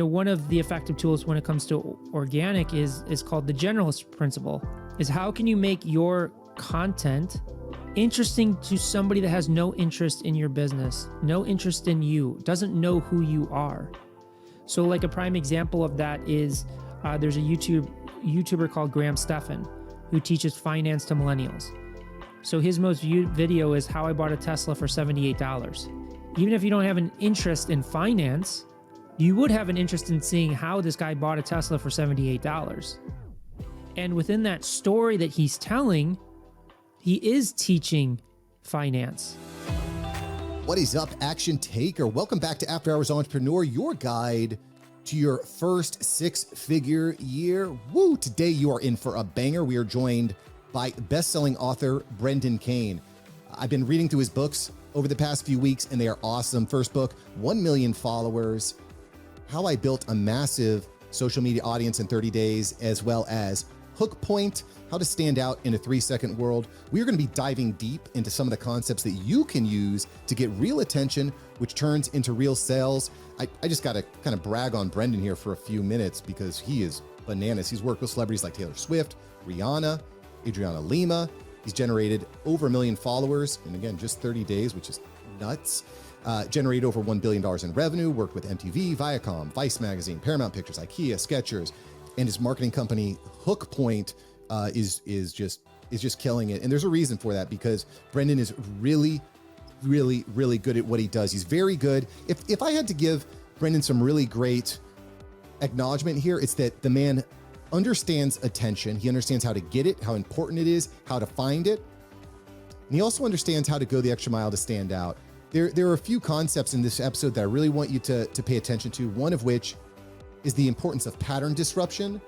one of the effective tools when it comes to organic is called the generalist principle. Is how can you make your content interesting to somebody that has no interest in your business, no interest in you, doesn't know who you are. So like a prime example of that is there's a YouTuber called Graham Stephan who teaches finance to millennials. So his most viewed video is how I bought a Tesla for $78. Even if you don't have an interest in finance, you would have an interest in seeing how this guy bought a Tesla for $78. And within that story that he's telling, he is teaching finance. What is up, action taker? Welcome back to After Hours Entrepreneur, your guide to your first six-figure year. Woo! Today you are in for a banger. We are joined by best-selling author Brendan Kane. I've been reading through his books over the past few weeks, and they are awesome. First book, 1 million followers, How I Built a Massive Social Media Audience in 30 Days, as well as Hook Point, How to Stand Out in a 3-Second World. We are going to be diving deep into some of the concepts that you can use to get real attention, which turns into real sales. I just got to kind of brag on Brendan here for a few minutes because he is bananas. He's worked with celebrities like Taylor Swift, Rihanna, Adriana Lima. He's generated over 1 million followers in, again, just 30 days, which is nuts. Generated over $1 billion in revenue, worked with MTV, Viacom, Vice Magazine, Paramount Pictures, IKEA, Skechers, and his marketing company, Hook Point, is just killing it. And there's a reason for that, because Brendan is really good at what he does. He's very good. If I had to give Brendan some really great acknowledgement here, it's that the man understands attention. He understands how to get it, how important it is, how to find it. And he also understands how to go the extra mile to stand out. There are a few concepts in this episode that I really want you to pay attention to, one of which is the importance of pattern disruption,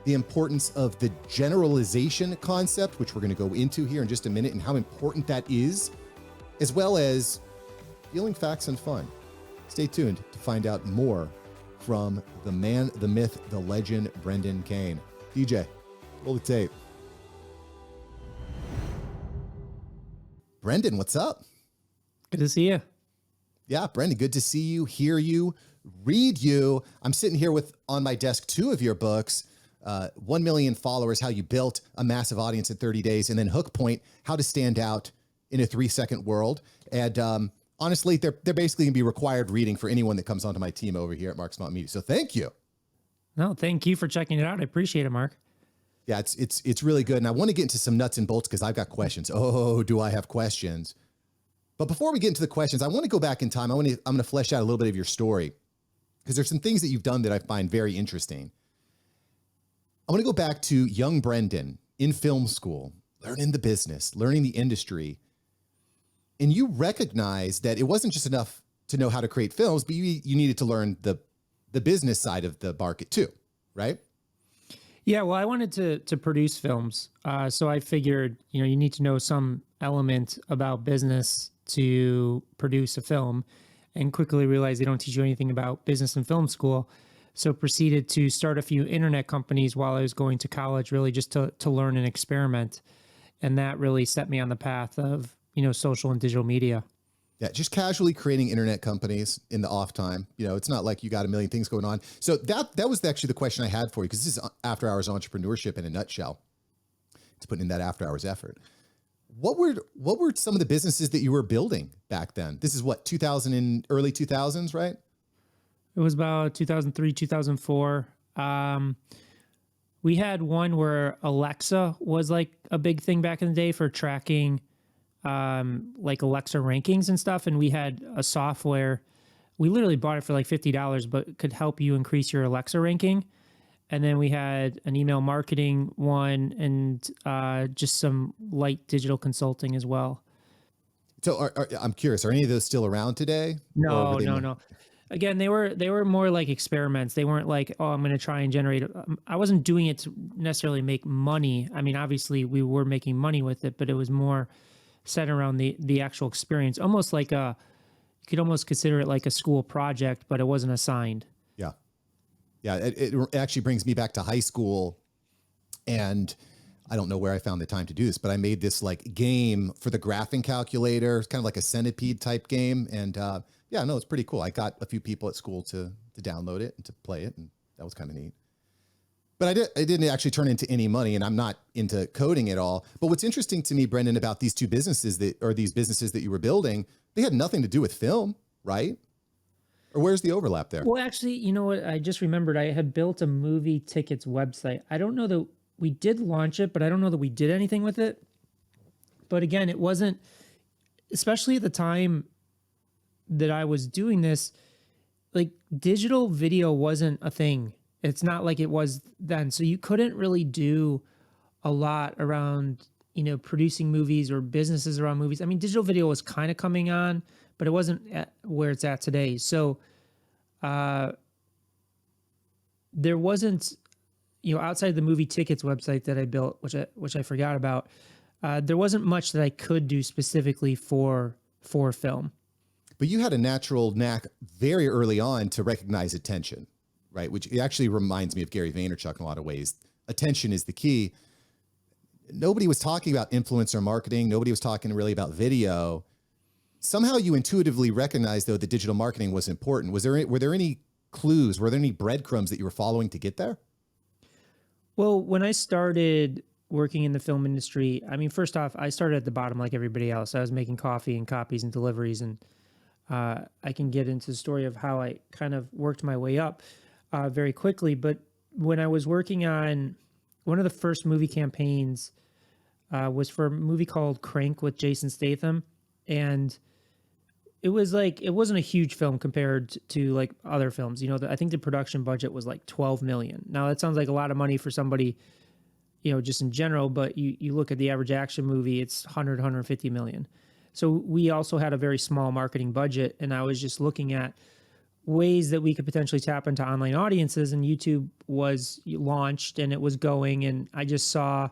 the importance of the generalization concept, which we're going to go into here in just a minute, and how important that is, as well as feeling facts and fun. Stay tuned to find out more from the man, the myth, the legend, Brendan Kane. DJ, roll the tape. Brendan, what's up? Good to see you. Yeah, Brendan, good to see you, hear you, read you. I'm sitting here with, on my desk, 2 of your books, 1 million followers, How You Built a Massive Audience in 30 Days, and then Hook Point, How to Stand Out in a 3-Second World. And honestly, they're basically going to be required reading for anyone that comes onto my team over here at Mark Smart Media. So thank you. No, thank you for checking it out. I appreciate it, Mark. Yeah, it's really good. And I want to get into some nuts and bolts because I've got questions. Oh, do I have questions? But before we get into the questions, I want to go back in time. I'm going to flesh out a little bit of your story because there's some things that you've done that I find very interesting. I want to go back to young Brendan in film school, learning the business, learning the industry. And you recognized that it wasn't just enough to know how to create films, but you needed to learn the business side of the market too, right? Yeah, well, I wanted to produce films. So I figured, you need to know some element about business to produce a film, and quickly realized they don't teach you anything about business in film school. So proceeded to start a few internet companies while I was going to college, really just to learn and experiment. And that really set me on the path of, social and digital media. Yeah, just casually creating internet companies in the off time. It's not like you got a million things going on. So that was actually the question I had for you, because this is after hours entrepreneurship in a nutshell. It's putting in that after hours effort. What were some of the businesses that you were building back then? This is what, 2000 and early 2000s, right? It was about 2003, 2004. We had one where Alexa was like a big thing back in the day for tracking like Alexa rankings and stuff. And we had a software, we literally bought it for like $50, but could help you increase your Alexa ranking. And then we had an email marketing one and just some light digital consulting as well. So I'm curious, are any of those still around today? No. Again, they were more like experiments. They weren't like, oh, I'm going to try and generate. I wasn't doing it to necessarily make money. I mean, obviously we were making money with it, but it was more set around the actual experience. Almost like you could almost consider it like a school project, but it wasn't assigned. Yeah. Yeah. It actually brings me back to high school, and I don't know where I found the time to do this, but I made this like game for the graphing calculator. It's kind of like a centipede type game. And Yeah, no, it's pretty cool. I got a few people at school to download it and to play it, and that was kind of neat. But I didn't actually turn into any money, and I'm not into coding at all. But what's interesting to me, Brendan, about these two businesses these businesses that you were building, they had nothing to do with film, right? Or where's the overlap there? Well, actually, you know what? I just remembered I had built a movie tickets website. I don't know that we did launch it, but I don't know that we did anything with it. But again, it wasn't, especially at the time that I was doing this, like digital video wasn't a thing. It's not like it was then. So you couldn't really do a lot around, producing movies or businesses around movies. I mean, digital video was kind of coming on, but it wasn't at where it's at today. So there wasn't, outside the movie tickets website that I built, which I forgot about, there wasn't much that I could do specifically for film. But you had a natural knack very early on to recognize attention, right? Which actually reminds me of Gary Vaynerchuk in a lot of ways. Attention is the key. Nobody was talking about influencer marketing. Nobody was talking really about video. Somehow you intuitively recognized, though, that digital marketing was important. Were there any clues? Were there any breadcrumbs that you were following to get there? Well, when I started working in the film industry, I mean, first off, I started at the bottom like everybody else. I was making coffee and copies and deliveries, and I can get into the story of how I kind of worked my way up very quickly. But when I was working on one of the first movie campaigns was for a movie called Crank with Jason Statham. And it was like, it wasn't a huge film compared to like other films. I think the production budget was like 12 million. Now that sounds like a lot of money for somebody, just in general, but you look at the average action movie, it's 150 million. So we also had a very small marketing budget, and I was just looking at ways that we could potentially tap into online audiences, and YouTube was launched and it was going, and I just saw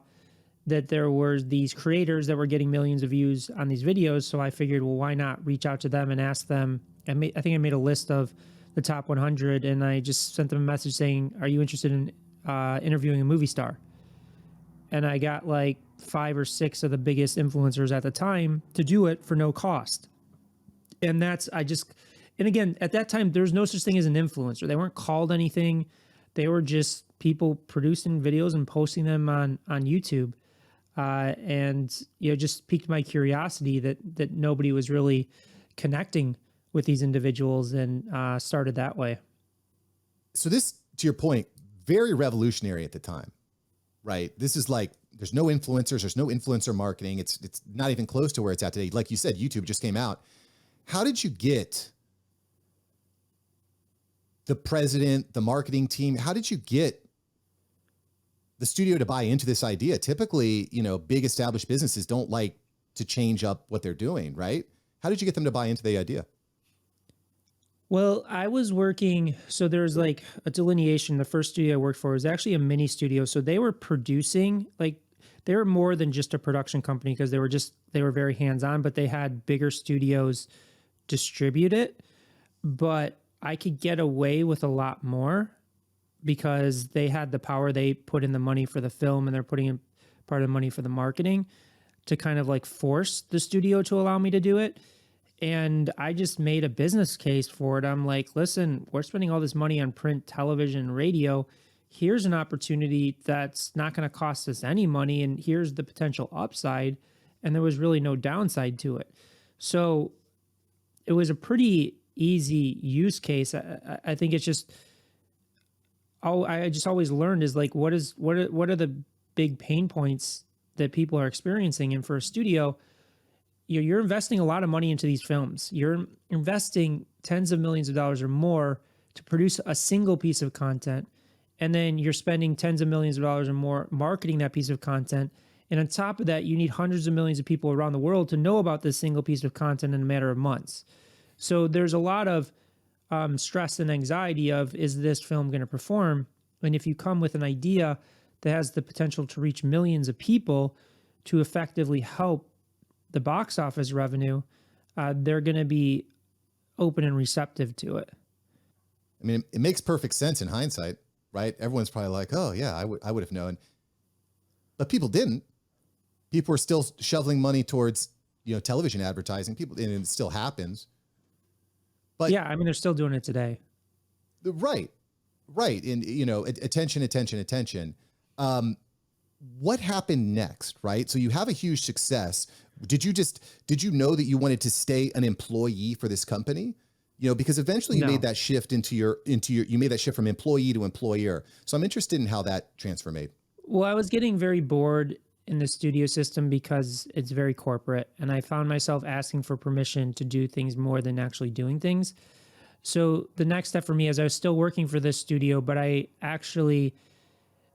that there were these creators that were getting millions of views on these videos. So I figured, well, why not reach out to them and ask them? I think I made a list of the top 100, and I just sent them a message saying, are you interested in interviewing a movie star? And I got like 5 or 6 of the biggest influencers at the time to do it for no cost. And and again, at that time, there's no such thing as an influencer. They weren't called anything. They were just people producing videos and posting them on YouTube. And just piqued my curiosity that nobody was really connecting with these individuals, and started that way. So this, to your point, very revolutionary at the time, right? This is like, there's no influencers, there's no influencer marketing. It's not even close to where it's at today. Like you said, YouTube just came out. How did you get the president, the marketing team? How did you get the studio to buy into this idea? Typically, big established businesses don't like to change up what they're doing, right? How did you get them to buy into the idea? Well, I was working, so there's like a delineation. The first studio I worked for was actually a mini studio. So they were producing, like they were more than just a production company, because they were very hands-on, but they had bigger studios distribute it. But I could get away with a lot more because they had the power. They put in the money for the film, and they're putting in part of the money for the marketing to kind of like force the studio to allow me to do it. And I just made a business case for it. I'm like, listen, we're spending all this money on print, television, radio. Here's an opportunity that's not going to cost us any money, and here's the potential upside. And there was really no downside to it. So it was a pretty easy use case. I think it's just, I just always learned is like, what are the big pain points that people are experiencing? And for a studio, you're investing a lot of money into these films. You're investing tens of millions of dollars or more to produce a single piece of content. And then you're spending tens of millions of dollars or more marketing that piece of content. And on top of that, you need hundreds of millions of people around the world to know about this single piece of content in a matter of months. So there's a lot of stress and anxiety of, is this film going to perform? And if you come with an idea that has the potential to reach millions of people to effectively help the box office revenue, they're going to be open and receptive to it. I mean, it makes perfect sense in hindsight, right? Everyone's probably like, oh yeah, I would have known, but people didn't. People were still shoveling money towards, television advertising. And it still happens. But Yeah, I mean, they're still doing it today. right, right. And, attention. What happened next, right? So you have a huge success. Did you know that you wanted to stay an employee for this company? Because eventually you made No. that shift you made that shift from employee to employer. So I'm interested in how that transfer made. Well, I was getting very bored in the studio system because it's very corporate, and I found myself asking for permission to do things more than actually doing things. So the next step for me is I was still working for this studio, but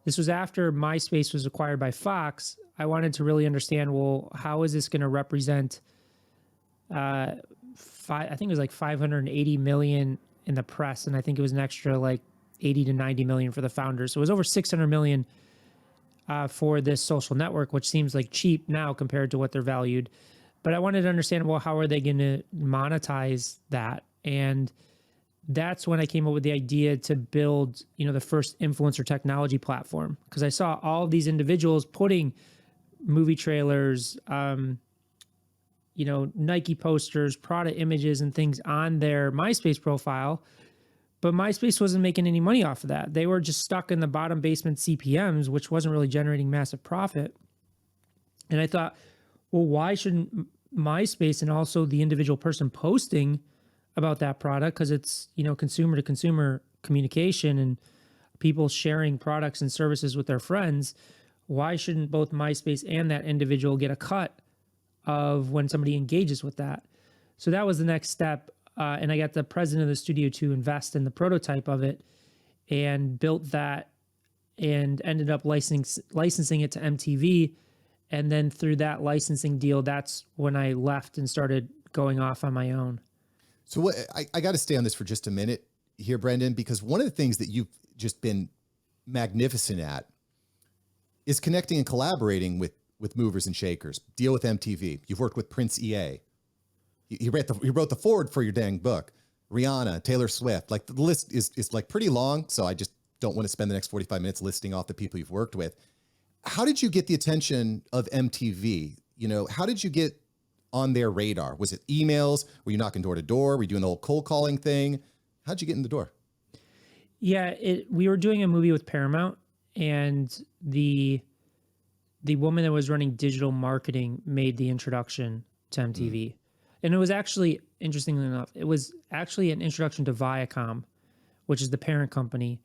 this was after MySpace was acquired by Fox. I wanted to really understand, well, how is this going to represent uh I think it was like 580 million in the press, and I think it was an extra like 80 to 90 million for the founders. So it was over 600 million for this social network, which seems like cheap now compared to what they're valued. But I wanted to understand, well, how are they going to monetize that? And that's when I came up with the idea to build, the first influencer technology platform, because I saw all of these individuals putting movie trailers, Nike posters, Prada images, and things on their MySpace profile. But MySpace wasn't making any money off of that. They were just stuck in the bottom basement CPMs, which wasn't really generating massive profit. And I thought, well, why shouldn't MySpace and also the individual person posting about that product, because it's, consumer to consumer communication and people sharing products and services with their friends, why shouldn't both MySpace and that individual get a cut of when somebody engages with that? So that was the next step. And I got the president of the studio to invest in the prototype of it and built that and ended up licensing it to MTV. And then through that licensing deal, that's when I left and started going off on my own. So what I got to stay on this for just a minute here, Brendan, because one of the things that you've just been magnificent at is connecting and collaborating with movers and shakers. Deal with MTV. You've worked with Prince EA. He wrote the forward for your dang book. Rihanna, Taylor Swift. Like, the list is like pretty long, so I just don't want to spend the next 45 minutes listing off the people you've worked with. How did you get the attention of MTV? How did you get on their radar? Was it emails? Were you knocking door to door? Were you doing the whole cold calling thing? How'd you get in the door? Yeah, we were doing a movie with Paramount, and the woman that was running digital marketing made the introduction to MTV. And it was actually, interestingly enough, it was actually an introduction to Viacom, which is the parent company.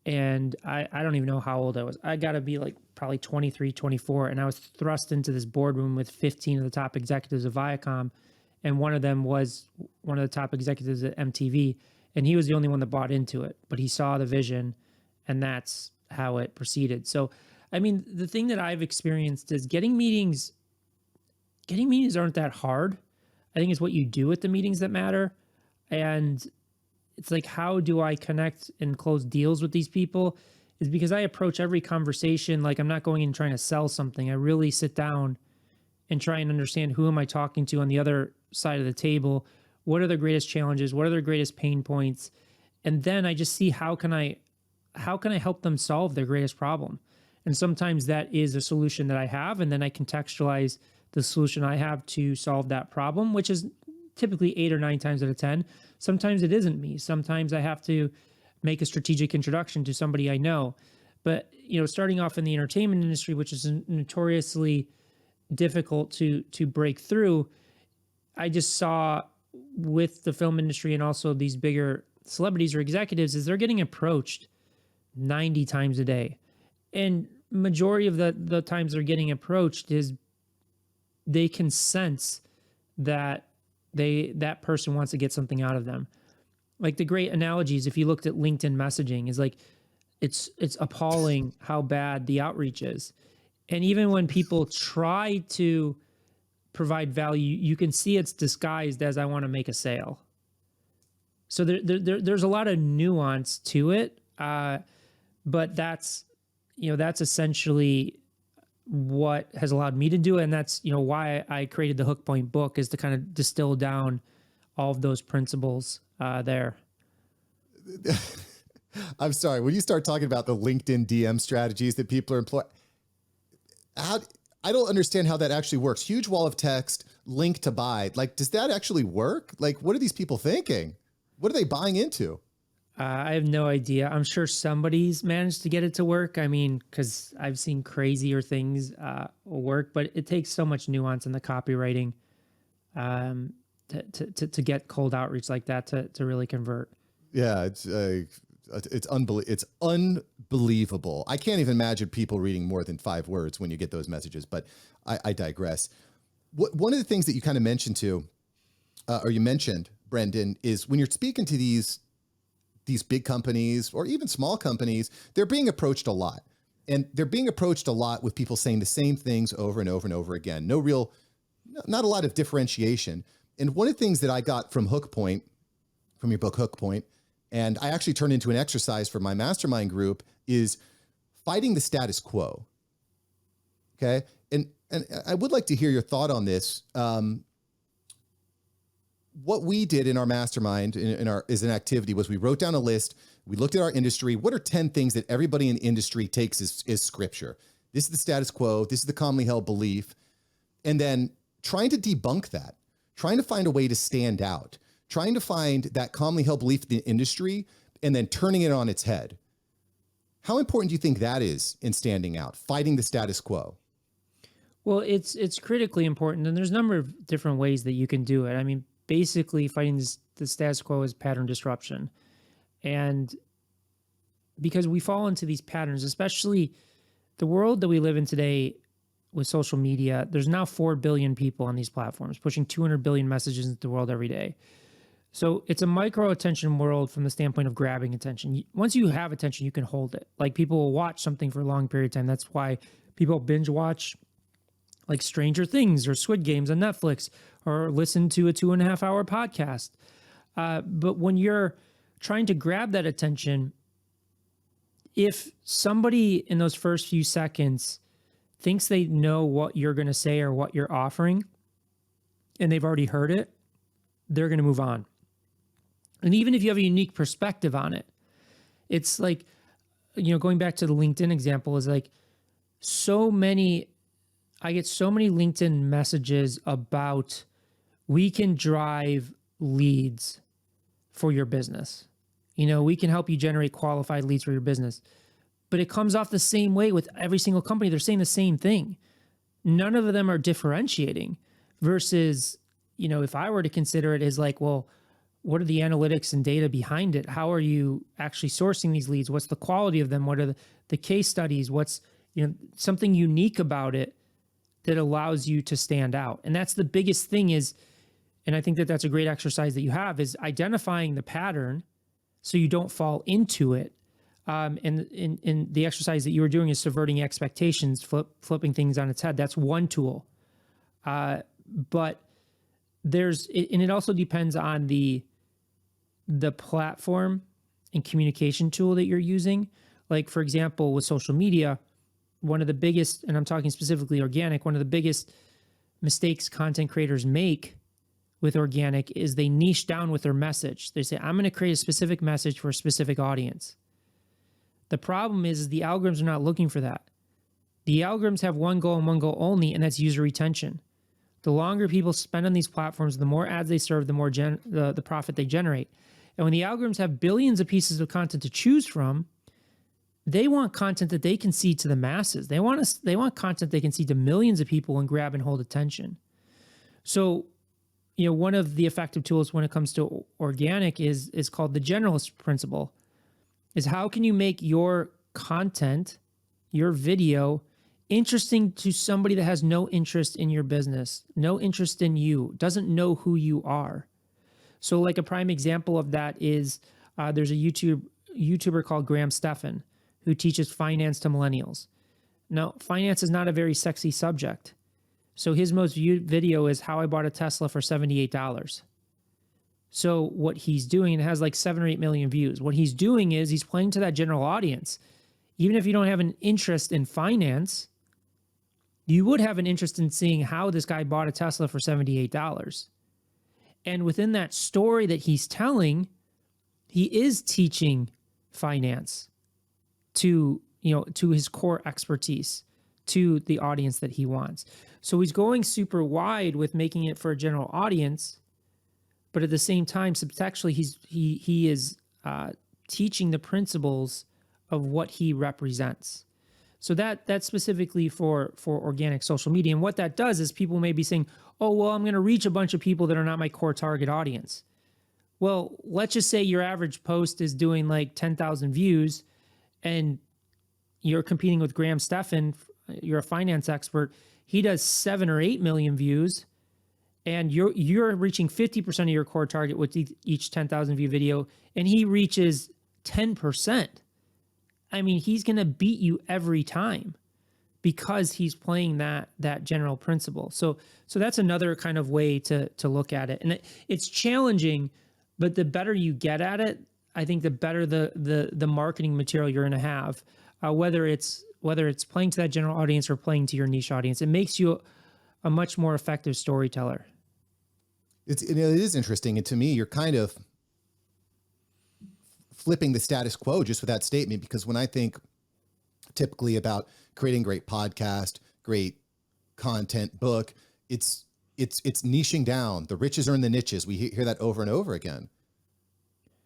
And I don't even know how old I was. I got to be like probably 23, 24. And I was thrust into this boardroom with 15 of the top executives of Viacom. And one of them was one of the top executives at MTV. And he was the only one that bought into it. But he saw the vision, and that's how it proceeded. So, I mean, the thing that I've experienced is getting meetings aren't that hard. I think it's what you do at the meetings that matter. And it's like, how do I connect and close deals with these people? Is because I approach every conversation like I'm not going in trying to sell something. I really sit down and try and understand, who am I talking to on the other side of the table? What are their greatest challenges? What are their greatest pain points? And then I just see, how can I help them solve their greatest problem? And sometimes that is a solution that I have, and then I contextualize the solution I have to solve that problem, which is typically 8 or 9 times out of 10. Sometimes it isn't me. Sometimes I have to make a strategic introduction to somebody I know. But, starting off in the entertainment industry, which is notoriously difficult to break through, I just saw with the film industry and also these bigger celebrities or executives is they're getting approached 90 times a day. And majority of the times they're getting approached is they can sense that that person wants to get something out of them. Like, the great analogies, if you looked at LinkedIn messaging, is like, it's appalling how bad the outreach is. And even when people try to provide value, you can see it's disguised as, I want to make a sale. So there's a lot of nuance to it. But that's essentially what has allowed me to do it. And that's, why I created the Hook Point book, is to kind of distill down all of those principles there. I'm sorry. When you start talking about the LinkedIn DM strategies that people are employing, I don't understand how that actually works. Huge wall of text, link to buy. Like, does that actually work? Like, what are these people thinking? What are they buying into? I have no idea. I'm sure somebody's managed to get it to work. I mean, because I've seen crazier things work, but it takes so much nuance in the copywriting um, to get cold outreach like that to really convert. Yeah, it's unbelievable. I can't even imagine people reading more than 5 words when you get those messages, but I digress. One of the things that you kind of mentioned or you mentioned, Brendan, is when you're speaking to these big companies or even small companies, they're being approached a lot. And they're being approached a lot with people saying the same things over and over and over again. Not a lot of differentiation. And one of the things that I got from Hook Point, from your book Hook Point, and I actually turned into an exercise for my mastermind group, is fighting the status quo. Okay. And I would like to hear your thought on this. What we did in our mastermind is an activity was we wrote down a list. We looked at our industry. What are 10 things that everybody in the industry takes as scripture? This is the status quo. This is the commonly held belief. And then trying to debunk that, trying to find a way to stand out, trying to find that commonly held belief in the industry and then turning it on its head. How important do you think that is in standing out, fighting the status quo? Well, it's critically important, and there's a number of different ways that you can do it. I mean, basically, fighting the status quo is pattern disruption, and because we fall into these patterns, especially the world that we live in today with social media. There's now 4 billion people on these platforms, pushing 200 billion messages into the world every day. So it's a micro attention world from the standpoint of grabbing attention. Once you have attention, you can hold it. Like people will watch something for a long period of time. That's why people binge watch like Stranger Things or Squid Games on Netflix or listen to a 2.5 hour podcast. But when you're trying to grab that attention, if somebody in those first few seconds thinks they know what you're going to say or what you're offering, and they've already heard it, they're going to move on. And even if you have a unique perspective on it, it's like, going back to the LinkedIn example, is like I get so many LinkedIn messages about we can drive leads for your business. We can help you generate qualified leads for your business. But it comes off the same way with every single company. They're saying the same thing. None of them are differentiating versus, if I were to consider it as like, well, what are the analytics and data behind it? How are you actually sourcing these leads? What's the quality of them? What are the case studies? What's, something unique about it that allows you to stand out? And that's the biggest thing is, and I think that that's a great exercise that you have, is identifying the pattern so you don't fall into it. And in the exercise that you were doing is subverting expectations, flipping things on its head. That's one tool. But it also depends on the platform and communication tool that you're using. Like, for example, with social media, one of the biggest, and I'm talking specifically organic, one of the biggest mistakes content creators make with organic is they niche down with their message. They say, I'm going to create a specific message for a specific audience. The problem is the algorithms are not looking for that. The algorithms have one goal and one goal only, and that's user retention. The longer people spend on these platforms, the more ads they serve, the more the profit they generate. And when the algorithms have billions of pieces of content to choose from, they want content that they can see to the masses. They want content they can see to millions of people and grab and hold attention. So, one of the effective tools when it comes to organic is called the generalist principle. Is how can you make your content, your video, interesting to somebody that has no interest in your business, no interest in you, doesn't know who you are. So like a prime example of that is there's a YouTuber called Graham Stephan who teaches finance to millennials. Now, finance is not a very sexy subject. So his most viewed video is how I bought a Tesla for $78. So what he's doing, and it has like 7 or 8 million views. What he's doing is he's playing to that general audience. Even if you don't have an interest in finance, you would have an interest in seeing how this guy bought a Tesla for $78. And within that story that he's telling, he is teaching finance to his core expertise, to the audience that he wants. So he's going super wide with making it for a general audience, but at the same time, subtextually, he is teaching the principles of what he represents. So that's specifically for organic social media. And what that does is people may be saying, oh, well, I'm going to reach a bunch of people that are not my core target audience. Well, let's just say your average post is doing like 10,000 views and you're competing with Graham Stephan. You're a finance expert. He does 7 or 8 million views, and you're reaching 50% of your core target with each 10,000 view video, and he reaches 10%. I mean, he's going to beat you every time because he's playing that general principle. So that's another kind of way to look at it. And it's challenging, but the better you get at it, I think the better the marketing material you're going to have, whether it's playing to that general audience or playing to your niche audience. It makes you a much more effective storyteller. It is interesting. And to me, you're kind of flipping the status quo just with that statement, because when I think typically about creating great podcast, great content, book, it's niching down. The riches are in the niches. We hear that over and over again.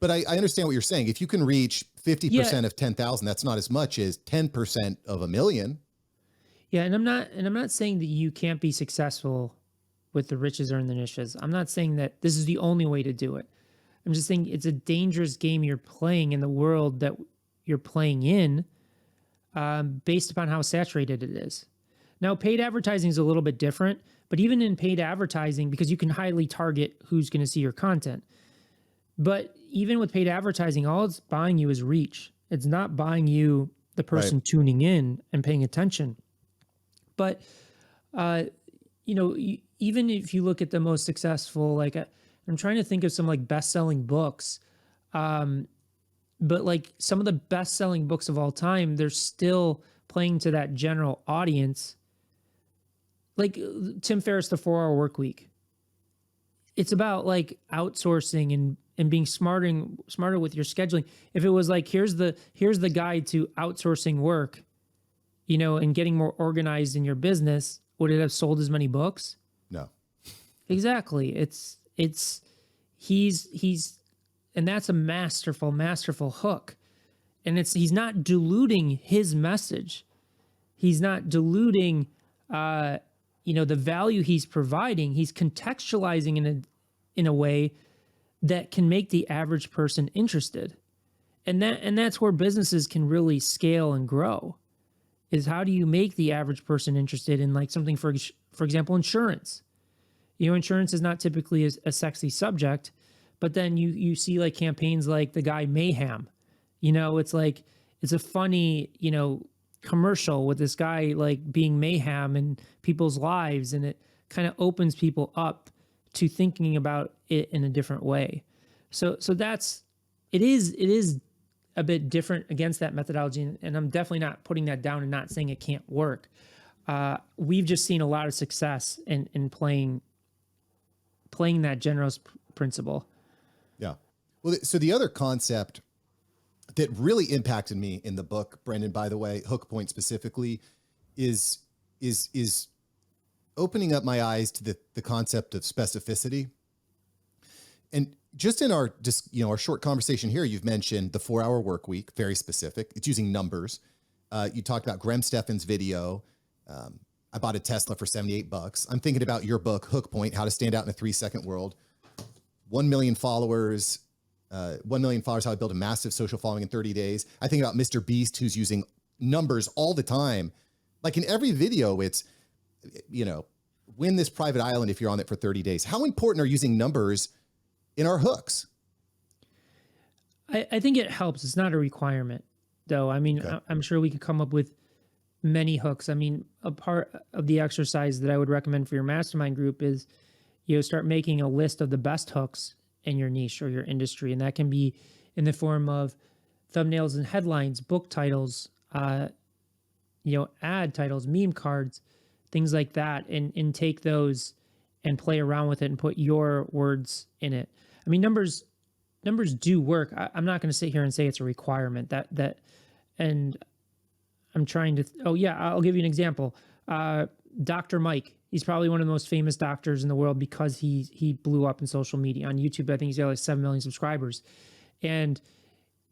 But I understand what you're saying. If you can reach 50% of 10,000, that's not as much as 10% of 1 million. Yeah, and I'm not saying that you can't be successful with the riches are in the niches. I'm not saying that this is the only way to do it. I'm just saying it's a dangerous game you're playing in the world that you're playing in, based upon how saturated it is. Now, paid advertising is a little bit different, but even in paid advertising, because you can highly target who's going to see your content. But even with paid advertising, all it's buying you is reach. It's not buying you the person tuning in and paying attention. But, even if you look at the most successful, like I'm trying to think of some like best-selling books, but like some of the best-selling books of all time, they're still playing to that general audience. Like Tim Ferriss, The 4-Hour Workweek. It's about like outsourcing and being smarter with your scheduling. If it was like, here's the guide to outsourcing work, and getting more organized in your business, would it have sold as many books? No. Exactly. He's and that's a masterful hook. And he's not diluting his message. He's not diluting the value he's providing. He's contextualizing in a way that can make the average person interested. And that's where businesses can really scale and grow, is how do you make the average person interested in like something, for example, insurance. Insurance is not typically a sexy subject, but then you see like campaigns like the guy Mayhem. It's like, it's a funny, commercial with this guy like being mayhem in people's lives, and it kind of opens people up to thinking about it in a different way. So it is a bit different against that methodology, and I'm definitely not putting that down and not saying it can't work. We've just seen a lot of success in playing that generous principle. Yeah. Well, so the other concept that really impacted me in the book, Brendan, by the way, Hook Point specifically, is opening up my eyes to the concept of specificity. And just in our short conversation here, you've mentioned the 4-Hour Workweek, very specific. It's using numbers. You talked about Graham Stephan's video. I bought a Tesla for $78. I'm thinking about your book, Hook Point, How to Stand Out in a 3-Second World. 1 million followers, how I built a massive social following in 30 days. I think about Mr. Beast, who's using numbers all the time. Like in every video, it's, win this private island if you're on it for 30 days. How important are using numbers in our hooks? I think it helps. It's not a requirement, though. I mean, okay. I'm sure we could come up with many hooks. I mean, a part of the exercise that I would recommend for your mastermind group is, start making a list of the best hooks in your niche or your industry. And that can be in the form of thumbnails and headlines, book titles, ad titles, meme cards, things like that, and take those and play around with it and put your words in it. I mean, numbers do work. I'm not going to sit here and say it's a requirement and I'm trying to, I'll give you an example. Dr. Mike, He's probably one of the most famous doctors in the world because he blew up in social media. On YouTube, I think he's got like 7 million subscribers. And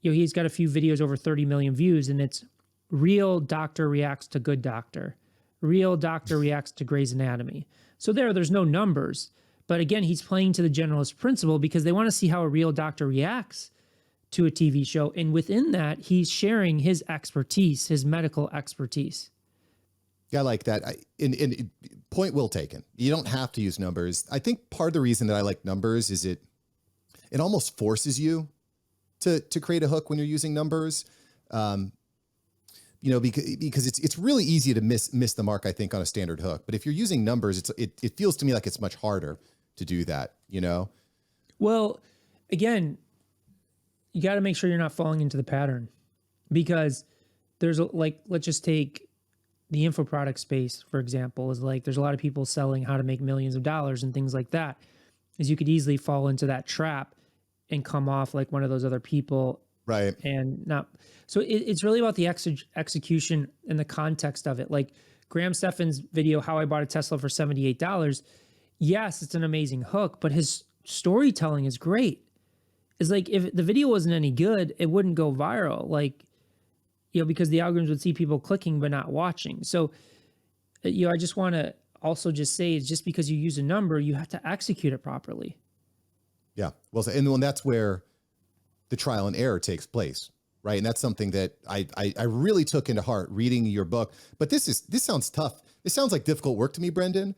he's got a few videos over 30 million views, and it's real doctor reacts to good doctor. Real doctor reacts to Grey's Anatomy. So there's no numbers. But again, he's playing to the generalist principle because they want to see how a real doctor reacts to a TV show. And within that, he's sharing his expertise, his medical expertise. Yeah, I like that. And point well taken. You don't have to use numbers. I think part of the reason that I like numbers is it almost forces you to create a hook when you're using numbers. Because it's really easy to miss the mark, I think, on a standard hook. But if you're using numbers, it feels to me like it's much harder to do that, Well, again, you got to make sure you're not falling into the pattern, because there's let's just take the info product space, for example, is like, there's a lot of people selling how to make millions of dollars and things like that, is you could easily fall into that trap and come off like one of those other people. Right. And not, so it's really about the execution and the context of it. Like Graham Stephan's video, How I Bought a Tesla for $78. Yes, it's an amazing hook, but his storytelling is great. It's like, if the video wasn't any good, it wouldn't go viral. Like, because the algorithms would see people clicking but not watching. So, I just want to also just say, it's just because you use a number, you have to execute it properly. Yeah. Well, and that's where the trial and error takes place, right? And that's something that I really took into heart reading your book. But this sounds tough. This sounds like difficult work to me, Brendan.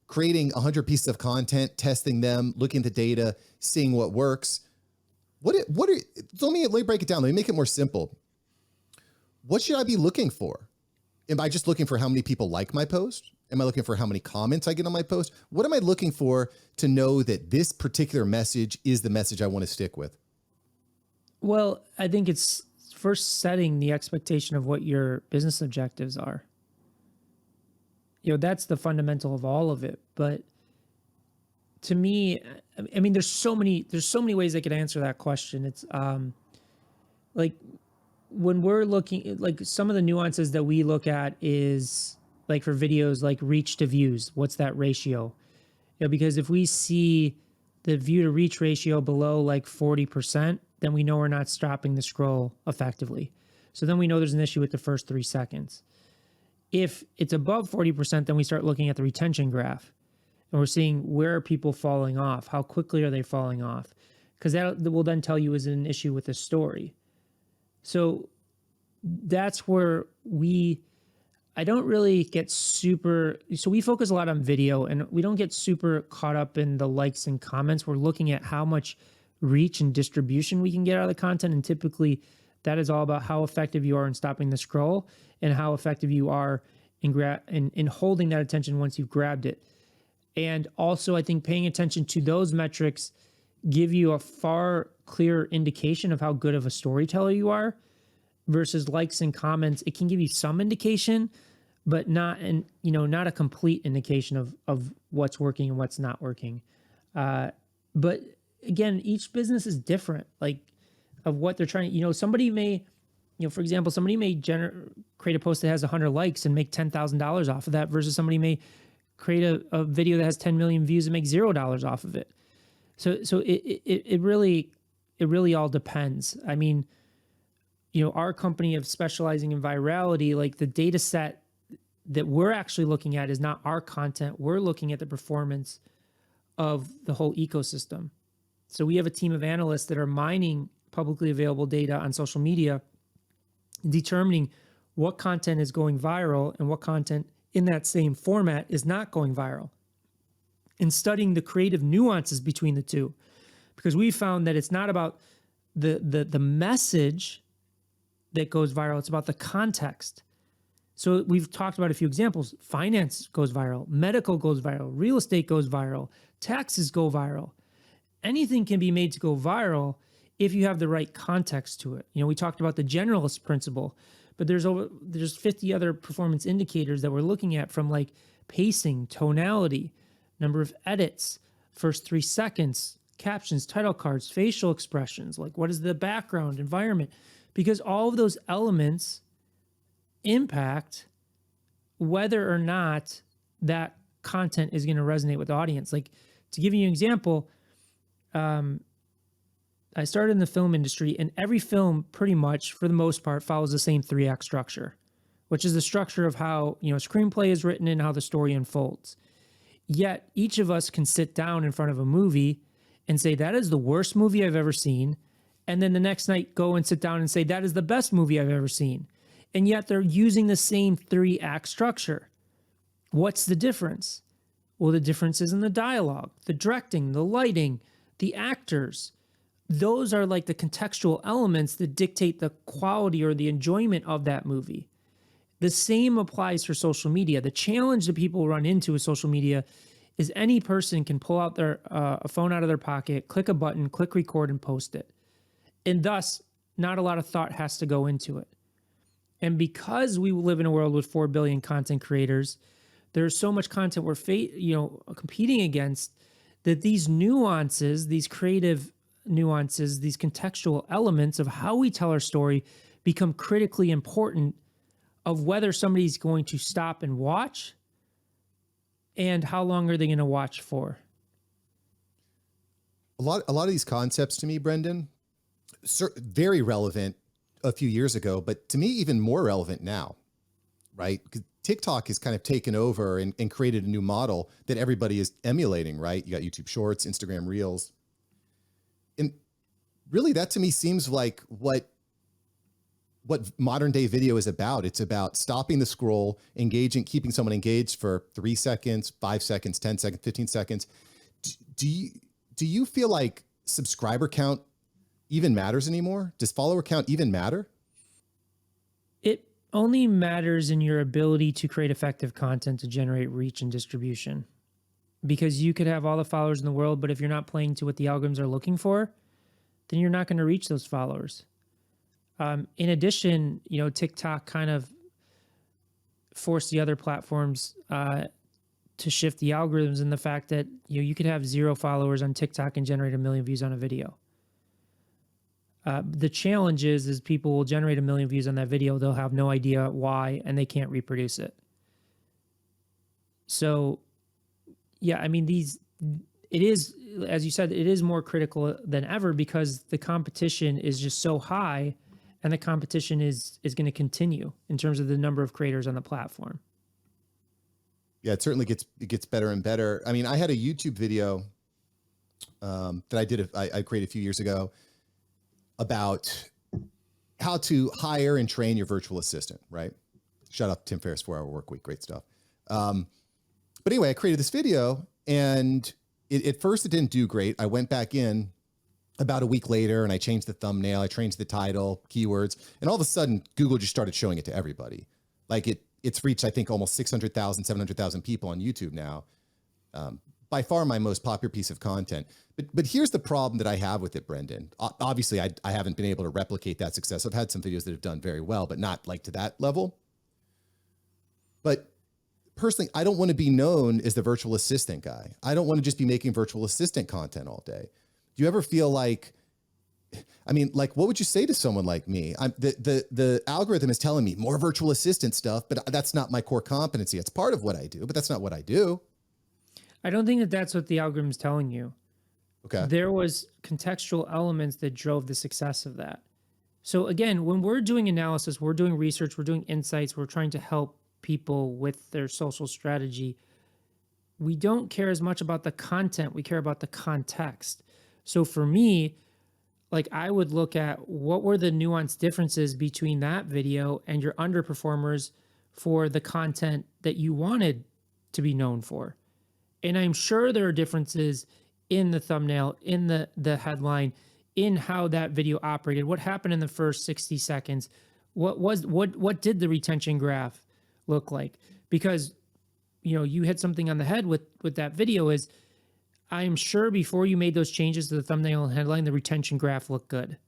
Creating 100 pieces of content, testing them, looking at the data, seeing what works. Let me break it down. Let me make it more simple. What should I be looking for? Am I just looking for how many people like my post? Am I looking for how many comments I get on my post? What am I looking for to know that this particular message is the message I want to stick with? Well, I think it's first setting the expectation of what your business objectives are. That's the fundamental of all of it. But to me, I mean, there's so many ways I could answer that question. It's like, when we're looking, like, some of the nuances that we look at is like, for videos, like reach to views, what's that ratio? Because if we see the view to reach ratio below like 40%, then we know we're not stopping the scroll effectively. So then we know there's an issue with the first 3 seconds. If it's above 40%, then we start looking at the retention graph, and we're seeing, where are people falling off? How quickly are they falling off? Because that will then tell you, is it an issue with the story? So that's where I don't really get super, so we focus a lot on video, and we don't get super caught up in the likes and comments. We're looking at how much reach and distribution we can get out of the content. And typically that is all about how effective you are in stopping the scroll, and how effective you are in holding that attention once you've grabbed it. And also, I think paying attention to those metrics give you a far clearer indication of how good of a storyteller you are, versus likes and comments. It can give you some indication, but not a complete indication of what's working and what's not working. But again, each business is different, like, of what they're trying. Somebody may, for example, create a post that has 100 likes and make $10,000 off of that, versus somebody may create a video that has 10 million views and make $0 off of it. So it really all depends. I mean, our company of specializing in virality, like, the data set that we're actually looking at is not our content. We're looking at the performance of the whole ecosystem. So we have a team of analysts that are mining publicly available data on social media, determining what content is going viral and what content in that same format is not going viral, and studying the creative nuances between the two. Because we found that it's not about the message that goes viral, it's about the context. So we've talked about a few examples. Finance goes viral, medical goes viral, real estate goes viral, taxes go viral. Anything can be made to go viral if you have the right context to it. We talked about the generalist principle, but there's 50 other performance indicators that we're looking at, from like pacing, tonality, number of edits, first 3 seconds, captions, title cards, facial expressions, like what is the background, environment, because all of those elements impact whether or not that content is going to resonate with the audience. Like, to give you an example, I started in the film industry, and every film pretty much for the most part follows the same 3-act structure, which is the structure of how, a screenplay is written and how the story unfolds. Yet each of us can sit down in front of a movie and say, that is the worst movie I've ever seen. And then the next night go and sit down and say, that is the best movie I've ever seen. And yet they're using the same 3-act structure. What's the difference? Well, the difference is in the dialogue, the directing, the lighting, the actors. Those are like the contextual elements that dictate the quality or the enjoyment of that movie. The same applies for social media. The challenge that people run into with social media is any person can pull out their a phone out of their pocket, click a button, click record, and post it. And thus, not a lot of thought has to go into it. And because we live in a world with 4 billion content creators, there's so much content we're competing against, that these nuances, these creative nuances, these contextual elements of how we tell our story become critically important of whether somebody's going to stop and watch and how long are they going to watch for. A lot of these concepts to me, Brendan, very relevant a few years ago, but to me, even more relevant now, right? Because TikTok has kind of taken over and created a new model that everybody is emulating, right? You got YouTube Shorts, Instagram Reels. And really, that to me seems like what modern day video is about. It's about stopping the scroll, engaging, keeping someone engaged for 3 seconds, 5 seconds, 10 seconds, 15 seconds. Do you feel like subscriber count even matters anymore? Does follower count even matter? It only matters in your ability to create effective content to generate reach and distribution. Because you could have all the followers in the world, but if you're not playing to what the algorithms are looking for, then you're not going to reach those followers. In addition, TikTok kind of forced the other platforms to shift the algorithms, and the fact that you could have 0 followers on TikTok and generate 1 million views on a video. The challenge is people will generate 1 million views on that video. They'll have no idea why, and they can't reproduce it. So, yeah, I mean, it is, as you said, it is more critical than ever because the competition is just so high, and the competition is going to continue in terms of the number of creators on the platform. Yeah, it certainly gets better and better. I mean, I had a YouTube video that I created a few years ago about how to hire and train your virtual assistant, right? Shout out to Tim Ferriss, 4 Hour Workweek, great stuff. But anyway, I created this video, and at first it didn't do great. I went back in about a week later and I changed the thumbnail, I changed the title, keywords, and all of a sudden Google just started showing it to everybody. Like it's reached, I think, almost 600,000, 700,000 people on YouTube now. By far my most popular piece of content. But here's the problem that I have with it, Brendan. Obviously, I haven't been able to replicate that success. I've had some videos that have done very well, but not like to that level. But personally, I don't want to be known as the virtual assistant guy. I don't want to just be making virtual assistant content all day. Do you ever feel like, what would you say to someone like me? The algorithm is telling me more virtual assistant stuff, but that's not my core competency. It's part of what I do, but that's not what I do. I don't think that that's what the algorithm is telling you. Okay. There was contextual elements that drove the success of that. So again, when we're doing analysis, we're doing research, we're doing insights, we're trying to help people with their social strategy. We don't care as much about the content, we care about the context. So for me, I would look at what were the nuanced differences between that video and your underperformers for the content that you wanted to be known for. And I'm sure there are differences in the thumbnail, in the headline, in how that video operated, what happened in the first 60 seconds, what did the retention graph look like? Because, you hit something on the head with that video is, I'm sure before you made those changes to the thumbnail and headline, the retention graph looked good.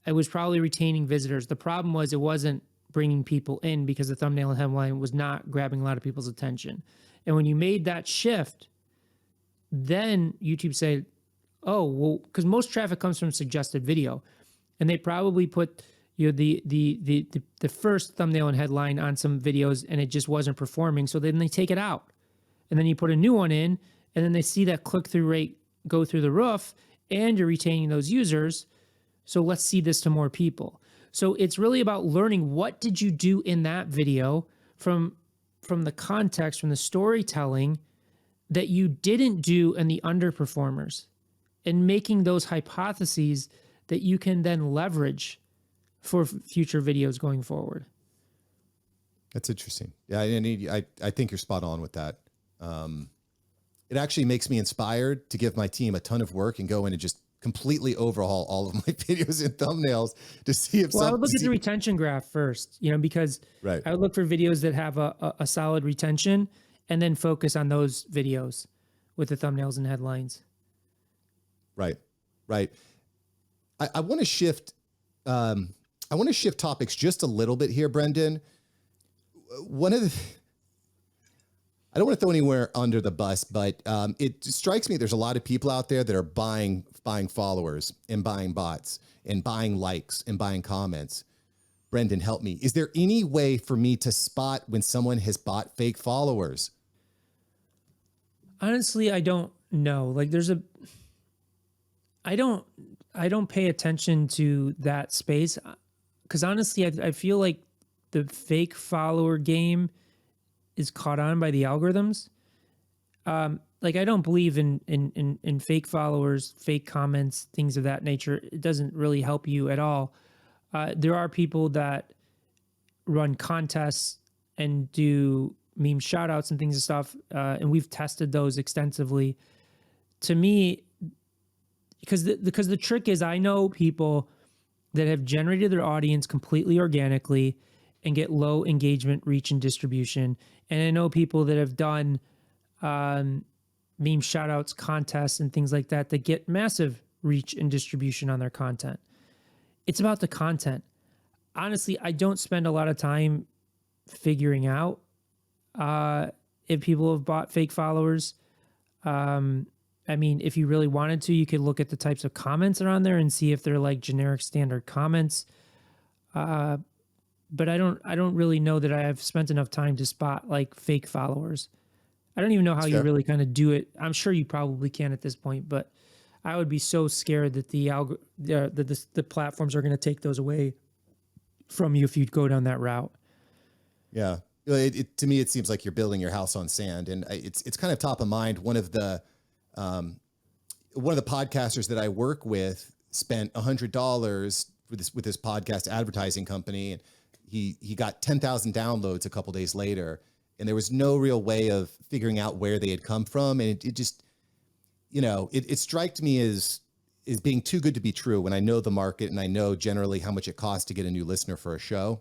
I was probably retaining visitors. The problem was it wasn't bringing people in because the thumbnail and headline was not grabbing a lot of people's attention. And when you made that shift, then YouTube said, oh, well, because most traffic comes from suggested video. And they probably put, you had the first thumbnail and headline on some videos and it just wasn't performing. So then they take it out. And then you put a new one in, and then they see that click-through rate go through the roof, and you're retaining those users. So let's see this to more people. So it's really about learning, what did you do in that video from the context, from the storytelling that you didn't do in the underperformers, and making those hypotheses that you can then leverage for future videos going forward. That's interesting. Yeah, I think you're spot on with that. It actually makes me inspired to give my team a ton of work and go in and just completely overhaul all of my videos and thumbnails to see if I would look at the retention graph first, because right. I would look for videos that have a solid retention, and then focus on those videos with the thumbnails and headlines. Right. I want to shift. I want to shift topics just a little bit here, Brendan. I don't want to throw anywhere under the bus, but it strikes me there's a lot of people out there that are buying followers and buying bots and buying likes and buying comments. Brendan, help me. Is there any way for me to spot when someone has bought fake followers? Honestly, I don't know. Like I don't pay attention to that space, because honestly, I feel like the fake follower game is caught on by the algorithms. Like, I don't believe in fake followers, fake comments, things of that nature. It doesn't really help you at all. There are people that run contests and do meme shout outs and things and stuff. And we've tested those extensively. To me, because the trick is, I know people that have generated their audience completely organically and get low engagement, reach, and distribution. And I know people that have done meme shout outs, contests, and things like that get massive reach and distribution on their content. It's about the content. Honestly, I don't spend a lot of time figuring out if people have bought fake followers. I mean, if you really wanted to, you could look at the types of comments that are on there and see if they're like generic standard comments. But I don't really know that I have spent enough time to spot like fake followers. I don't even know how you really kind of do it. I'm sure you probably can at this point, but I would be so scared that the platforms are going to take those away from you if you go down that route. Yeah. To me, it seems like you're building your house on sand, and it's kind of top of mind. One of the podcasters that I work with spent $100 with this podcast advertising company, and he got 10,000 downloads a couple days later, and there was no real way of figuring out where they had come from. And it just, it struck me as being too good to be true when I know the market and I know generally how much it costs to get a new listener for a show.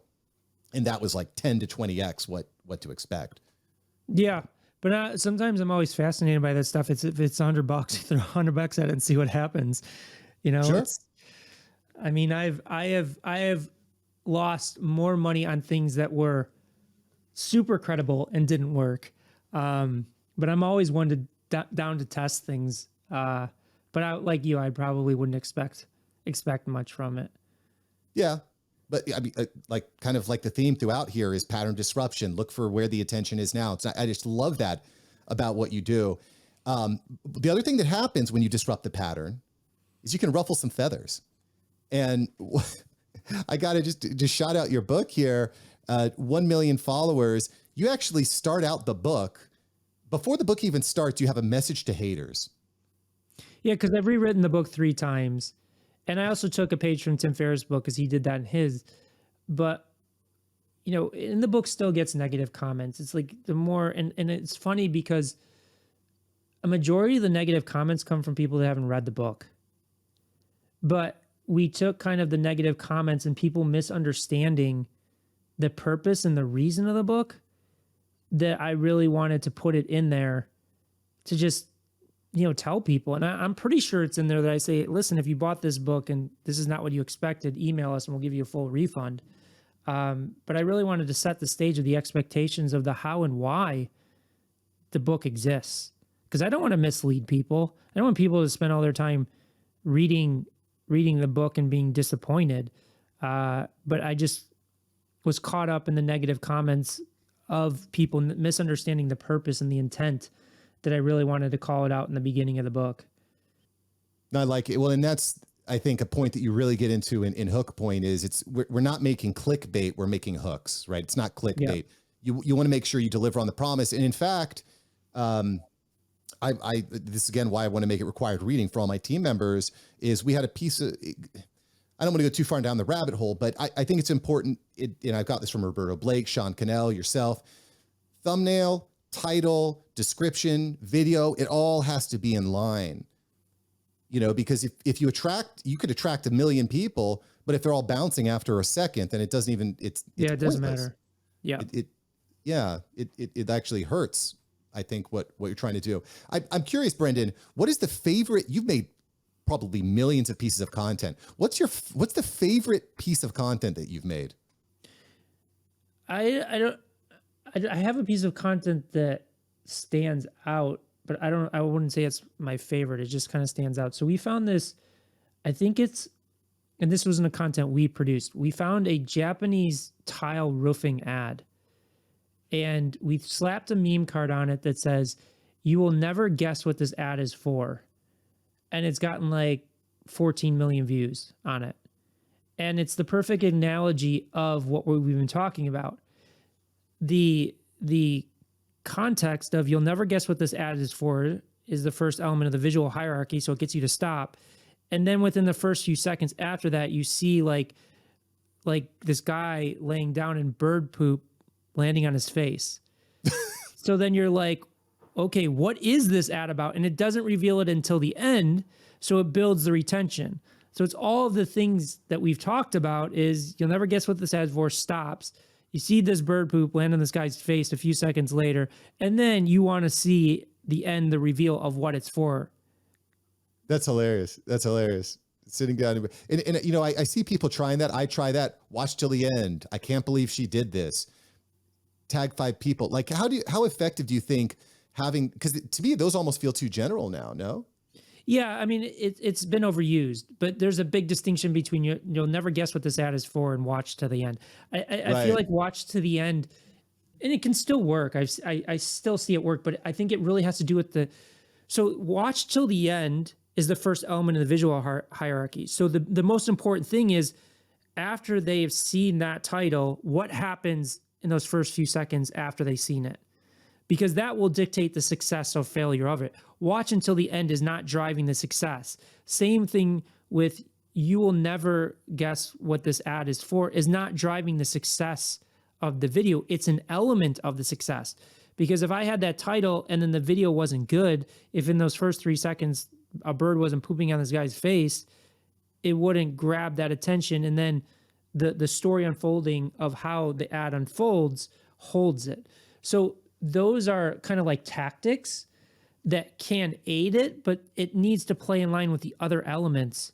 And that was like 10 to 20x what to expect. Yeah. But sometimes I'm always fascinated by this stuff. If it's $100, throw $100 at it and see what happens. Sure. I mean, I have lost more money on things that were super credible and didn't work. But I'm always one down to test things. But like you, I probably wouldn't expect much from it. Yeah. But I mean, kind of like the theme throughout here is pattern disruption. Look for where the attention is now. I just love that about what you do. The other thing that happens when you disrupt the pattern is you can ruffle some feathers. And I got to just shout out your book here, 1 million followers. You actually start out the book. Before the book even starts, you have a message to haters. Yeah, because I've rewritten the book 3 times. And I also took a page from Tim Ferriss' book because he did that in his. But, in the book still gets negative comments. It's like the more, and it's funny because a majority of the negative comments come from people that haven't read the book. But we took kind of the negative comments and people misunderstanding the purpose and the reason of the book, that I really wanted to put it in there to just, tell people. And I'm pretty sure it's in there that I say, listen, if you bought this book and this is not what you expected, email us and we'll give you a full refund. But I really wanted to set the stage of the expectations of the how and why the book exists. Because I don't want to mislead people. I don't want people to spend all their time reading the book and being disappointed. But I just was caught up in the negative comments of people misunderstanding the purpose and the intent that I really wanted to call it out in the beginning of the book. I like it. Well, and that's, I think, a point that you really get into in Hook Point is we're not making clickbait, we're making hooks, right? It's not clickbait. Yeah. You want to make sure you deliver on the promise. And in fact, this is again why I want to make it required reading for all my team members is we had a piece of, I don't want to go too far down the rabbit hole, but I think it's important. And I've got this from Roberto Blake, Sean Cannell, yourself, thumbnail, title, description, video, it all has to be in line, because if you could attract 1 million people, but if they're all bouncing after a second, then it doesn't even, it doesn't matter. Yeah. It actually hurts. I think what you're trying to do. I'm curious, Brendan, what is the favorite? You've made probably millions of pieces of content. What's the favorite piece of content that you've made? I have a piece of content that stands out, but I wouldn't say it's my favorite. It just kind of stands out. So we found this, and this wasn't a content we produced. We found a Japanese tile roofing ad. And we slapped a meme card on it that says, "You will never guess what this ad is for." And it's gotten like 14 million views on it. And it's the perfect analogy of what we've been talking about. The context of "you'll never guess what this ad is for" is the first element of the visual hierarchy. So it gets you to stop. And then within the first few seconds after that, you see like this guy laying down in bird poop landing on his face. So then you're like, okay, what is this ad about? And it doesn't reveal it until the end. So it builds the retention. So it's all of the things that we've talked about is you'll never guess what this ad for, stops. You see this bird poop land on this guy's face a few seconds later. And then you want to see the end, the reveal of what it's for. That's hilarious. Sitting down. And I see people trying that. I try that. Watch till the end. I can't believe she did this. Tag 5 people. Like, how effective do you think because to me, those almost feel too general now, no? Yeah, I mean, it's been overused, but there's a big distinction between you'll never guess what this ad is for and watch to the end. I feel like watch to the end, and it can still work. I still see it work, but I think it really has to do with so watch till the end is the first element of the visual hierarchy. So the most important thing is after they've seen that title, what happens in those first few seconds after they've seen it, because that will dictate the success or failure of it. Watch until the end is not driving the success. Same thing with "you will never guess what this ad is for" is not driving the success of the video. It's an element of the success. Because if I had that title and then the video wasn't good, if in those first 3 seconds a bird wasn't pooping on this guy's face, it wouldn't grab that attention. And then the story unfolding of how the ad unfolds holds it. So those are kind of like tactics that can aid it, but it needs to play in line with the other elements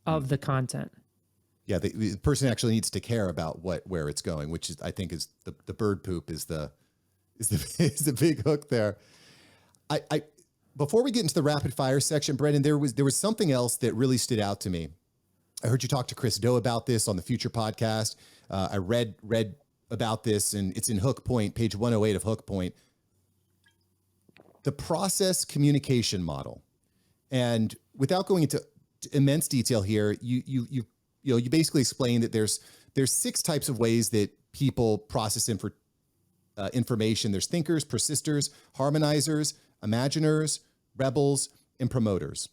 of the content. Yeah, the person actually needs to care about where it's going, which is, I think, is the bird poop is the big hook there. I before we get into the rapid fire section, Brendan, there was something else that really stood out to me. I heard you talk to Chris Do about this on the Future podcast. I read about this, and it's in Hook Point, page 108 of Hook Point. The process communication model. And without going into immense detail here, you basically explain that there's 6 types of ways that people process information. There's thinkers, persisters, harmonizers, imaginers, rebels, and promoters.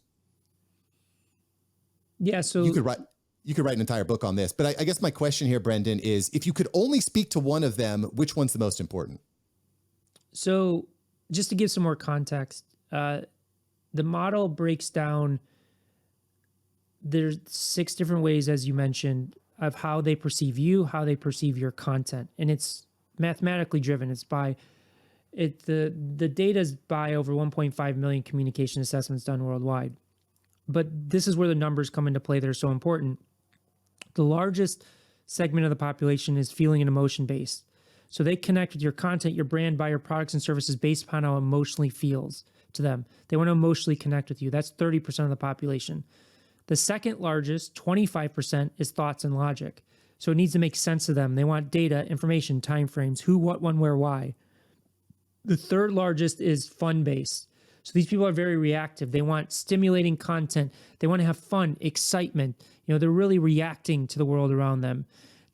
Yeah, so you could write an entire book on this, but I guess my question here, Brendan, is if you could only speak to one of them, which one's the most important? So just to give some more context, the model breaks down, there's 6 different ways, as you mentioned, of how they perceive you, how they perceive your content. And it's mathematically driven. The data is by over 1.5 million communication assessments done worldwide. But this is where the numbers come into play that are so important. The largest segment of the population is feeling and emotion based. So they connect with your content, your brand, buy your products and services based upon how emotionally feels to them. They want to emotionally connect with you. That's 30% of the population. The second largest, 25%, is thoughts and logic. So it needs to make sense to them. They want data, information, timeframes, who, what, when, where, why. The third largest is fun based. So these people are very reactive. They want stimulating content. They want to have fun, excitement. They're really reacting to the world around them.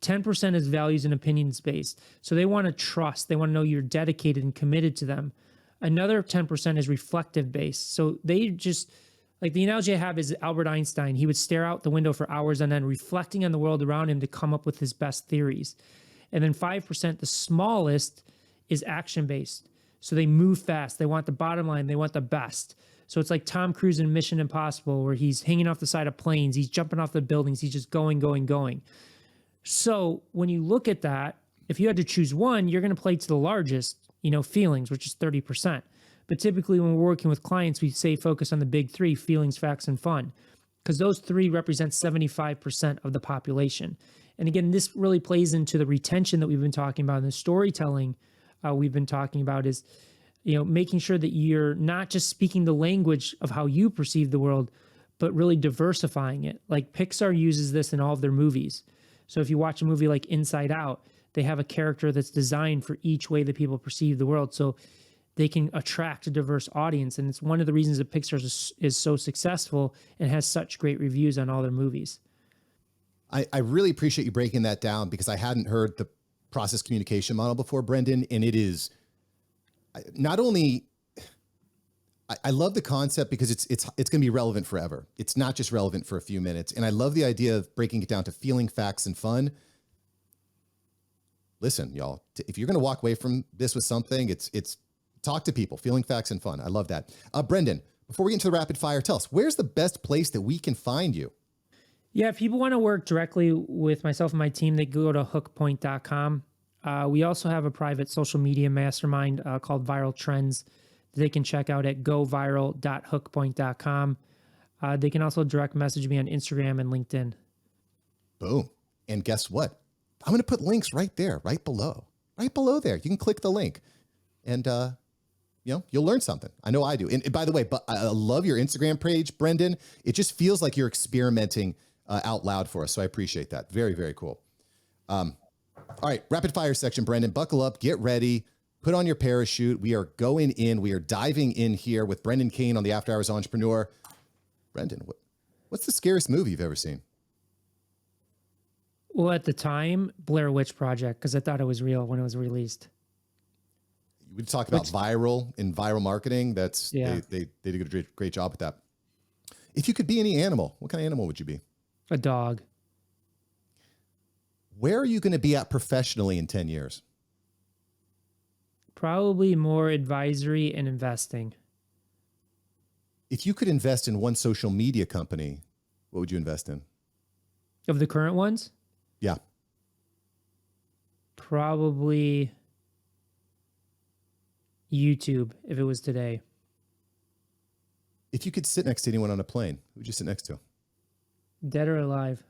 10% is values and opinions based. So they want to trust. They want to know you're dedicated and committed to them. Another 10% is reflective based. So they just, like the analogy I have is Albert Einstein. He would stare out the window for hours on end, reflecting on the world around him to come up with his best theories. And then 5%, the smallest, is action based. So they move fast. They want the bottom line. They want the best. So it's like Tom Cruise in Mission Impossible, where he's hanging off the side of planes. He's jumping off the buildings. He's just going, going, going. So when you look at that, if you had to choose one, you're going to play to the largest, feelings, which is 30%. But typically when we're working with clients, we say focus on the big three: feelings, facts, and fun, because those three represent 75% of the population. And again, this really plays into the retention that we've been talking about, and the storytelling we've been talking about is, making sure that you're not just speaking the language of how you perceive the world, but really diversifying it. Like Pixar uses this in all of their movies. So if you watch a movie like Inside Out, they have a character that's designed for each way that people perceive the world, so they can attract a diverse audience. And it's one of the reasons that Pixar is so successful and has such great reviews on all their movies. I really appreciate you breaking that down, because I hadn't heard the process communication model before, Brendan. And it is not only, I love the concept because it's going to be relevant forever. It's not just relevant for a few minutes. And I love the idea of breaking it down to feeling, facts, and fun. Listen, y'all, if you're going to walk away from this with something, it's talk to people, feeling, facts, and fun. I love that. Brendan, before we get into the rapid fire, tell us, where's the best place that we can find you? Yeah, if people want to work directly with myself and my team, they go to hookpoint.com. We also have a private social media mastermind called Viral Trends that they can check out at goviral.hookpoint.com. They can also direct message me on Instagram and LinkedIn. Boom. And guess what? I'm going to put links right there, right below there. You can click the link and, you'll learn something. I know I do. And by the way, but I love your Instagram page, Brendan. It just feels like you're experimenting out loud for us. So I appreciate that. Very, very cool. All right. Rapid fire section, Brendan, buckle up, get ready, put on your parachute. We are going in. We are diving in here with Brendan Kane on the After Hours Entrepreneur. Brendan, what's the scariest movie you've ever seen? Well, at the time, Blair Witch Project, because I thought it was real when it was released. We talk about viral and viral marketing. That's yeah. They did a great job with that. If you could be any animal, what kind of animal would you be? A dog. Where are you going to be at professionally in 10 years? Probably more advisory and investing. If you could invest in one social media company, what would you invest in? Of the current ones? Yeah. Probably YouTube, if it was today. If you could sit next to anyone on a plane, who would you sit next to? Dead or alive?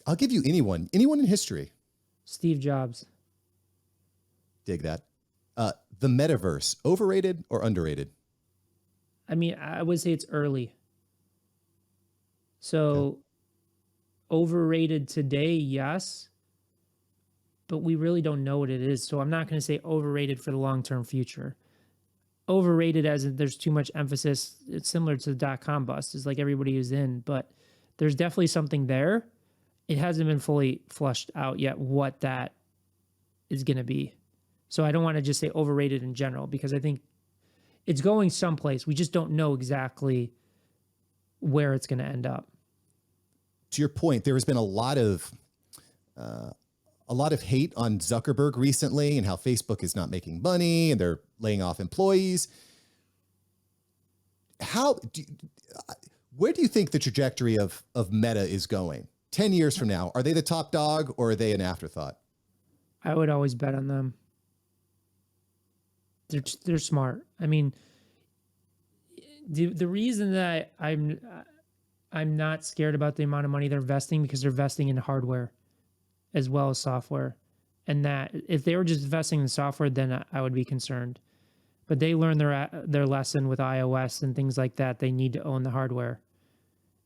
I'll give you anyone in history. Steve Jobs. Dig that. The metaverse, overrated or underrated? I mean, I would say it's early. So overrated today, yes, but we really don't know what it is. So I'm not going to say overrated for the long-term future. Overrated as in there's too much emphasis. It's similar to the dot-com bust. It's like everybody is in, but there's definitely something there. It hasn't been fully flushed out yet what that is going to be. So I don't want to just say overrated in general, because I think it's going someplace. We just don't know exactly where it's going to end up. To your point, there has been a lot of hate on Zuckerberg recently, and how Facebook is not making money and they're laying off employees. Where do you think the trajectory of Meta is going 10 years from now? Are they the top dog or are they an afterthought? I would always bet on them. They're smart. I mean, the reason that I'm not scared about the amount of money they're investing, because they're investing in hardware as well as software. And that if they were just investing in software, then I would be concerned. But they learned their lesson with iOS and things like that. They need to own the hardware.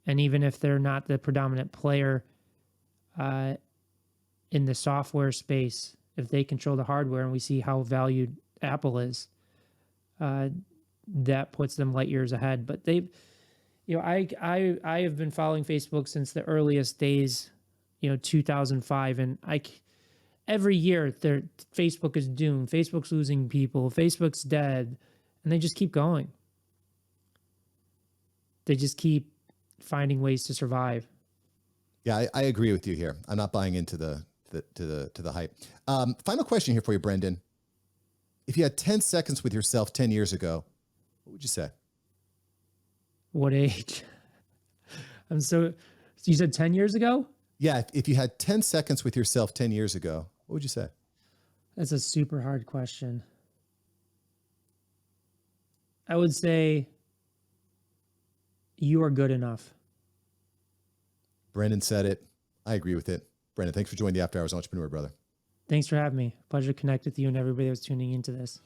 And even if they're not the predominant player, in the software space, if they control the hardware and we see how valued Apple is, that puts them light years ahead. But they've, I have been following Facebook since the earliest days, 2005, and every year Facebook is doomed. Facebook's losing people. Facebook's dead, and they just keep going. They just keep finding ways to survive. Yeah, I agree with you here. I'm not buying into the hype. Final question here for you, Brendan. If you had 10 seconds with yourself 10 years ago, what would you say? What age? You said 10 years ago? Yeah, if you had 10 seconds with yourself 10 years ago, what would you say? That's a super hard question. I would say you are good enough. Brendan said it. I agree with it. Brendan, thanks for joining the After Hours Entrepreneur, brother. Thanks for having me. Pleasure to connect with you and everybody that's tuning into this.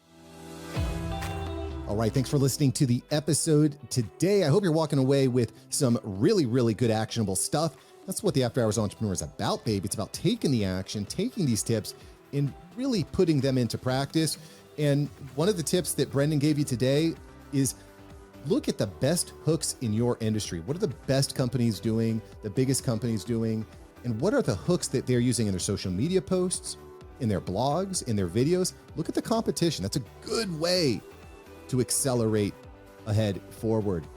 All right, thanks for listening to the episode today. I hope you're walking away with some really, really good actionable stuff. That's what the After Hours Entrepreneur is about, babe. It's about taking the action, taking these tips, and really putting them into practice. And one of the tips that Brendan gave you today is look at the best hooks in your industry. What are the best companies doing, the biggest companies doing, and what are the hooks that they're using in their social media posts, in their blogs, in their videos? Look at the competition. That's a good way to accelerate ahead forward.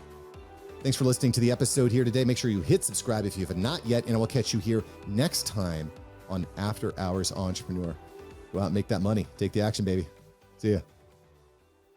Thanks for listening to the episode here today. Make sure you hit subscribe if you have not yet, and I will catch you here next time on After Hours Entrepreneur. Go out and make that money. Take the action, baby. See ya.